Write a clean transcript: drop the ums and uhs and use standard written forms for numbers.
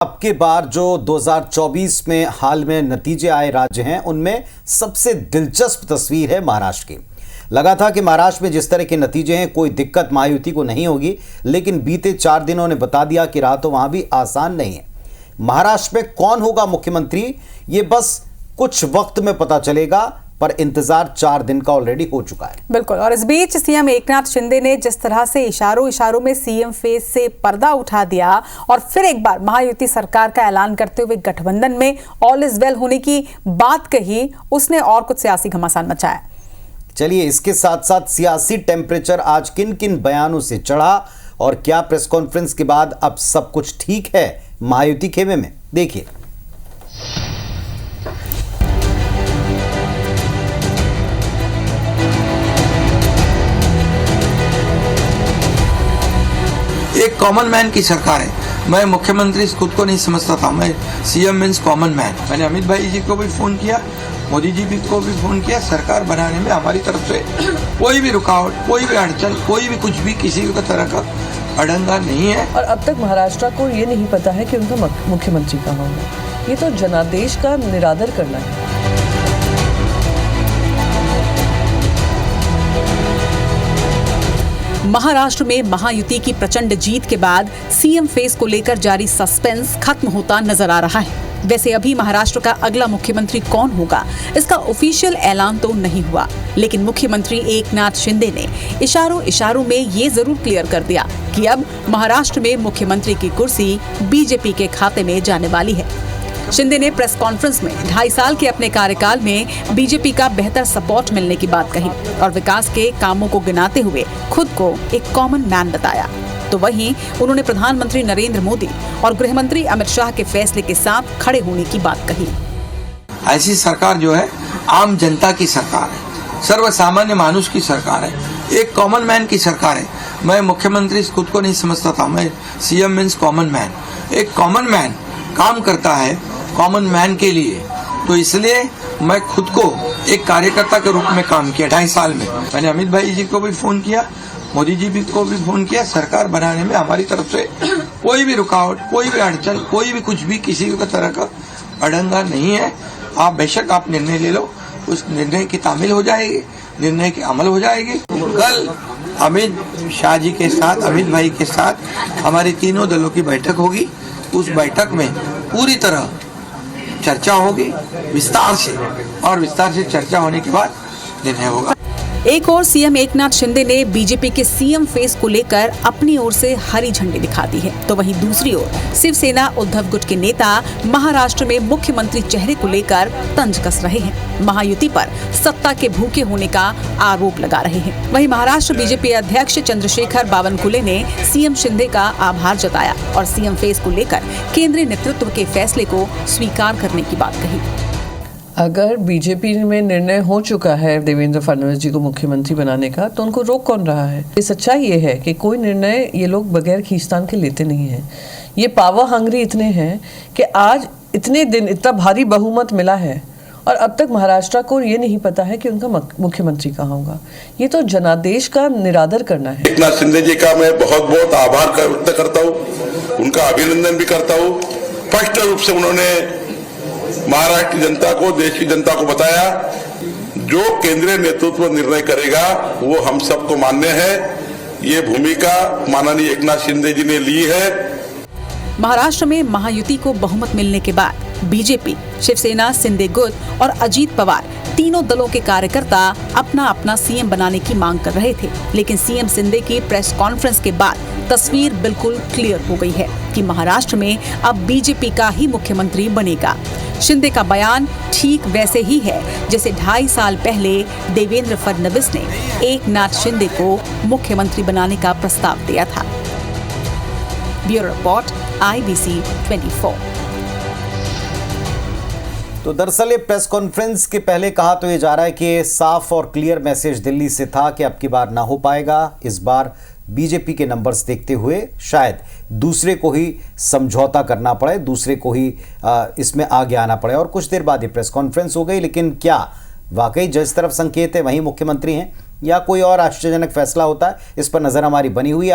अब के बार जो 2024 में हाल में नतीजे आए राज्य हैं, उनमें सबसे दिलचस्प तस्वीर है महाराष्ट्र की। लगा था कि महाराष्ट्र में जिस तरह के नतीजे हैं कोई दिक्कत महायुति को नहीं होगी, लेकिन बीते 4 दिनों ने बता दिया कि राह तो वहां भी आसान नहीं है। महाराष्ट्र में कौन होगा मुख्यमंत्री, ये बस कुछ वक्त में पता चलेगा, पर इंतजार 4 दिन का ऑलरेडी हो चुका है। बिल्कुल। और इस बीच सीएम एकनाथ शिंदे ने जिस तरह से इशारों में सीएम फेस से पर्दा उठा दिया और फिर एक बार महायुति सरकार का ऐलान करते हुए गठबंधन में ऑल इज वेल होने की बात कही, उसने और कुछ सियासी घमासान मचाया। चलिए, इसके साथ साथ सियासी टेम्परेचर आज किन किन बयानों से चढ़ा और क्या प्रेस कॉन्फ्रेंस के बाद अब सब कुछ ठीक है महायुति खेमे में, देखिए। एक कॉमन मैन की सरकार है। मैं मुख्यमंत्री खुद को नहीं समझता था, मैं सीएम मीन्स कॉमन मैन। मैंने अमित भाई जी को भी फोन किया, मोदी जी को भी फोन किया। सरकार बनाने में हमारी तरफ से कोई भी रुकावट, कोई भी अड़चन, कोई भी कुछ भी किसी भी तरह का अड़ंगा नहीं है। और अब तक महाराष्ट्र को ये नहीं पता है कि उनका मुख्यमंत्री कहाँ होगा। ये तो जनादेश का निरादर करना है। महाराष्ट्र में महायुति की प्रचंड जीत के बाद सीएम फेस को लेकर जारी सस्पेंस खत्म होता नजर आ रहा है। वैसे अभी महाराष्ट्र का अगला मुख्यमंत्री कौन होगा, इसका ऑफिशियल ऐलान तो नहीं हुआ, लेकिन मुख्यमंत्री एकनाथ शिंदे ने इशारों में ये जरूर क्लियर कर दिया कि अब महाराष्ट्र में मुख्यमंत्री की कुर्सी बीजेपी के खाते में जाने वाली है। शिंदे ने प्रेस कॉन्फ्रेंस में 2.5 साल के अपने कार्यकाल में बीजेपी का बेहतर सपोर्ट मिलने की बात कही और विकास के कामों को गिनाते हुए खुद को एक कॉमन मैन बताया। तो वहीं उन्होंने प्रधानमंत्री नरेंद्र मोदी और गृह मंत्री अमित शाह के फैसले के साथ खड़े होने की बात कही। ऐसी सरकार जो है आम जनता की सरकार है, सर्वसामान्य मानुष की सरकार है, एक कॉमन मैन की सरकार है। मैं मुख्यमंत्री खुद को नहीं समझता था, मैं सीएम मीन्स कॉमन मैन। एक कॉमन मैन काम करता है कॉमन मैन के लिए, तो इसलिए मैं खुद को एक कार्यकर्ता के रूप में काम किया 2.5 साल में। मैंने अमित भाई जी को भी फोन किया, मोदी जी को भी फोन किया। सरकार बनाने में हमारी तरफ से कोई भी रुकावट, कोई भी अड़चन, कोई भी कुछ भी किसी भी तरह का अड़ंगा नहीं है। आप बेशक आप निर्णय ले लो, उस निर्णय की तामील हो जाएगी, निर्णय की अमल हो जाएगी। कल अमित शाह जी के साथ, अमित भाई के साथ हमारी तीनों दलों की बैठक होगी। उस बैठक में पूरी तरह चर्चा होगी विस्तार से, और विस्तार से चर्चा होने के बाद निर्णय होगा। एक और सीएम एकनाथ शिंदे ने बीजेपी के सीएम फेस को लेकर अपनी ओर से हरी झंडी दिखा दी है, तो वहीं दूसरी ओर शिवसेना उद्धव गुट के नेता महाराष्ट्र में मुख्यमंत्री चेहरे को लेकर तंज कस रहे हैं। महायुति पर सत्ता के भूखे होने का आरोप लगा रहे हैं। वहीं महाराष्ट्र बीजेपी अध्यक्ष चंद्रशेखर बावनकुले ने सीएम शिंदे का आभार जताया और सीएम फेस को लेकर केंद्रीय नेतृत्व के फैसले को स्वीकार करने की बात कही। अगर बीजेपी में निर्णय हो चुका है देवेंद्र फडणवीस जी को मुख्यमंत्री बनाने का, तो उनको रोक कौन रहा है? ये सच्चाई ये है कि कोई निर्णय ये लोग बगैर खींचतान के लेते नहीं हैं। ये पावर हंग्री इतने हैं कि आज इतने दिन इतना भारी बहुमत मिला है और अब तक महाराष्ट्र को ये नहीं पता है कि उनका मुख्यमंत्री कहाँ होगा। ये तो जनादेश का निरादर करना है। एकनाथ शिंदे जी का मैं बहुत बहुत आभार व्यक्त करता हूँ, उनका अभिनंदन भी करता हूँ। स्पष्ट रूप से उन्होंने महाराष्ट्र की जनता को, देश की जनता को बताया, जो केंद्रीय नेतृत्व निर्णय करेगा वो हम सबको मान्य है। ये भूमिका माननीय एकनाथ शिंदे जी ने ली है। महाराष्ट्र में महायुति को बहुमत मिलने के बाद बीजेपी, शिवसेना, शिंदे गुट और अजीत पवार तीनों दलों के कार्यकर्ता अपना अपना सीएम बनाने की मांग कर रहे थे, लेकिन सीएम शिंदे की प्रेस कॉन्फ्रेंस के बाद तस्वीर बिल्कुल क्लियर हो गई है कि महाराष्ट्र में अब बीजेपी का ही मुख्यमंत्री बनेगा। शिंदे का बयान ठीक वैसे ही है जैसे 2.5 साल पहले देवेंद्र फडणवीस ने एकनाथ शिंदे को मुख्यमंत्री बनाने का प्रस्ताव दिया था। Bureau report, IBC 24। तो दरअसल ये प्रेस कॉन्फ्रेंस के पहले कहा तो ये जा रहा है कि साफ और क्लियर मैसेज दिल्ली से था कि अब की बार ना हो पाएगा। इस बार बीजेपी के नंबर्स देखते हुए शायद दूसरे को ही समझौता करना पड़े, दूसरे को ही इसमें आगे आना पड़े। और कुछ देर बाद ये प्रेस कॉन्फ्रेंस हो गई, लेकिन क्या वाकई जिस तरफ संकेत है वही मुख्यमंत्री हैं या कोई और आश्चर्यजनक फैसला होता है, इस पर नजर हमारी बनी हुई है।